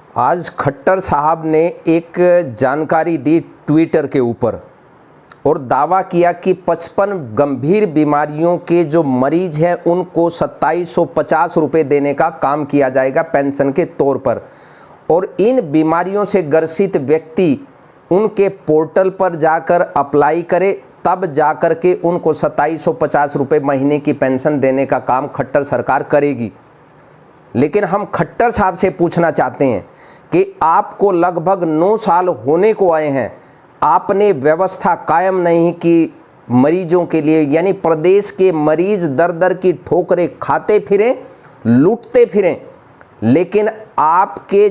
आज खट्टर साहब ने एक जानकारी दी ट्विटर के ऊपर और दावा किया कि 55 गंभीर बीमारियों के जो मरीज हैं उनको 2750 रुपये देने का काम किया जाएगा पेंशन के तौर पर। और इन बीमारियों से ग्रसित व्यक्ति उनके पोर्टल पर जाकर अप्लाई करे, तब जाकर के उनको 2750 रुपये महीने की पेंशन देने का काम खट्टर सरकार करेगी। लेकिन हम खट्टर साहब से पूछना चाहते हैं कि आपको लगभग 9 साल होने को आए हैं, आपने व्यवस्था कायम नहीं की मरीजों के लिए, यानी प्रदेश के मरीज दर दर की ठोकरें खाते फिरें, लूटते फिरें, लेकिन आपके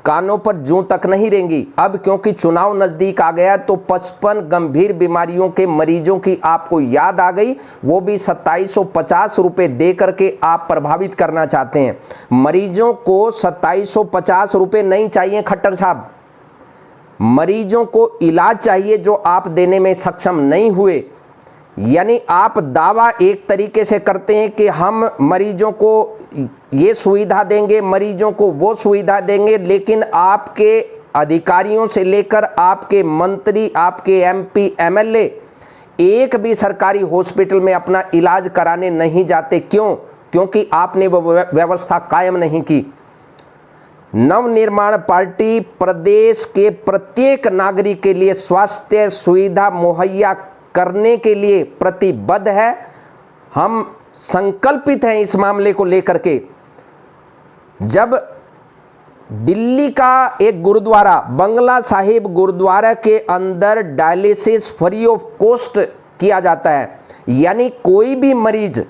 कानों पर जूं तक नहीं रेंगी। अब क्योंकि चुनाव नज़दीक आ गया तो 55 गंभीर बीमारियों के मरीजों की आपको याद आ गई, वो भी 2750 रुपये दे करके आप प्रभावित करना चाहते हैं। मरीजों को 2750 रुपये नहीं चाहिए खट्टर साहब, मरीजों को इलाज चाहिए जो आप देने में सक्षम नहीं हुए। यानी आप दावा एक तरीके से करते हैं कि हम मरीजों को ये सुविधा देंगे, मरीजों को वो सुविधा देंगे, लेकिन आपके अधिकारियों से लेकर आपके मंत्री, आपके एमपी, एमएलए एक भी सरकारी हॉस्पिटल में अपना इलाज कराने नहीं जाते। क्यों? क्योंकि आपने वो व्यवस्था कायम नहीं की। नवनिर्माण पार्टी प्रदेश के प्रत्येक नागरिक के लिए स्वास्थ्य सुविधा मुहैया करने के लिए प्रतिबद्ध है। हम संकल्पित हैं इस मामले को लेकर के। जब दिल्ली का एक गुरुद्वारा, बंगला साहिब गुरुद्वारा के अंदर डायलिसिस फ्री ऑफ कॉस्ट किया जाता है, यानी कोई भी मरीज,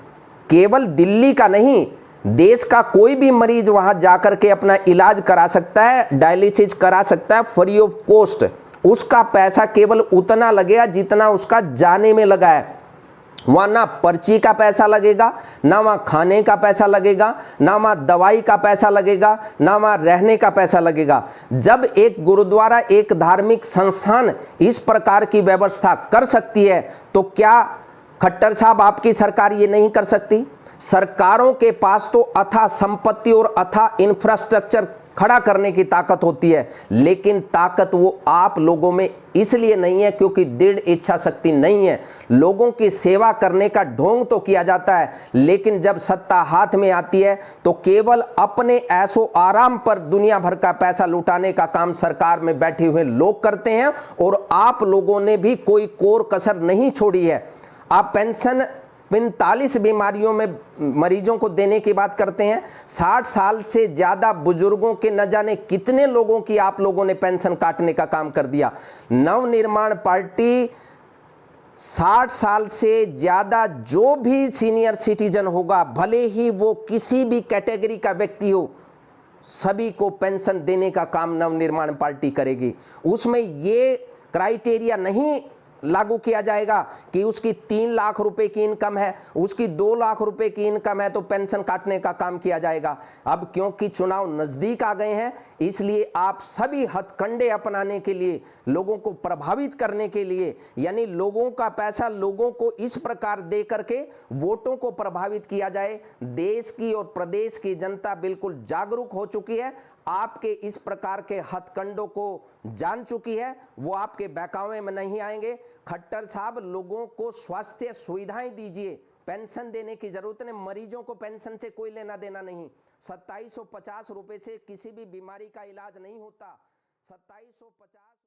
केवल दिल्ली का नहीं, देश का कोई भी मरीज वहां जाकर के अपना इलाज करा सकता है, डायलिसिस करा सकता है फ्री ऑफ कॉस्ट। उसका पैसा केवल उतना लगेगा जितना उसका जाने में लगा है। वहाँ ना पर्ची का पैसा लगेगा, ना वहाँ खाने का पैसा लगेगा, ना वहाँ दवाई का पैसा लगेगा, ना वहाँ रहने का पैसा लगेगा। जब एक गुरुद्वारा, एक धार्मिक संस्थान इस प्रकार की व्यवस्था कर सकती है तो क्या खट्टर साहब आपकी सरकार ये नहीं कर सकती? सरकारों के पास तो अथाह संपत्ति और अथाह इंफ्रास्ट्रक्चर खड़ा करने की ताकत होती है, लेकिन ताकत वो आप लोगों में इसलिए नहीं है क्योंकि दृढ़ इच्छा शक्ति नहीं है। लोगों की सेवा करने का ढोंग तो किया जाता है, लेकिन जब सत्ता हाथ में आती है तो केवल अपने ऐशो आराम पर दुनिया भर का पैसा लुटाने का काम सरकार में बैठे हुए लोग करते हैं। और आप लोगों ने भी कोई कोर कसर नहीं छोड़ी है। आप पेंशन 45 बीमारियों में मरीजों को देने की बात करते हैं। 60 साल से ज़्यादा बुजुर्गों के न जाने कितने लोगों की आप लोगों ने पेंशन काटने का काम कर दिया। नवनिर्माण पार्टी 60 साल से ज़्यादा जो भी सीनियर सिटीजन होगा, भले ही वो किसी भी कैटेगरी का व्यक्ति हो, सभी को पेंशन देने का काम नवनिर्माण पार्टी करेगी। उसमें ये क्राइटेरिया नहीं लागू किया जाएगा कि उसकी 3 लाख रुपए की इनकम है, उसकी 2 लाख रुपए की इनकम है तो पेंशन काटने का काम किया जाएगा। अब क्योंकि चुनाव नजदीक आ गए हैं, इसलिए आप सभी हथकंडे अपनाने के लिए, लोगों को प्रभावित करने के लिए, यानी लोगों का पैसा लोगों को इस प्रकार दे करके वोटों को प्रभावित किया जाए। देश की और प्रदेश की जनता बिल्कुल जागरूक हो चुकी है, आपके इस प्रकार के हथकंडों को जान चुकी है, वो आपके बहकावे में नहीं आएंगे। खट्टर साहब, लोगों को स्वास्थ्य सुविधाएं दीजिए, पेंशन देने की जरूरत नहीं। मरीजों को पेंशन से कोई लेना देना नहीं। 2750 रुपए से किसी भी बीमारी का इलाज नहीं होता। 2750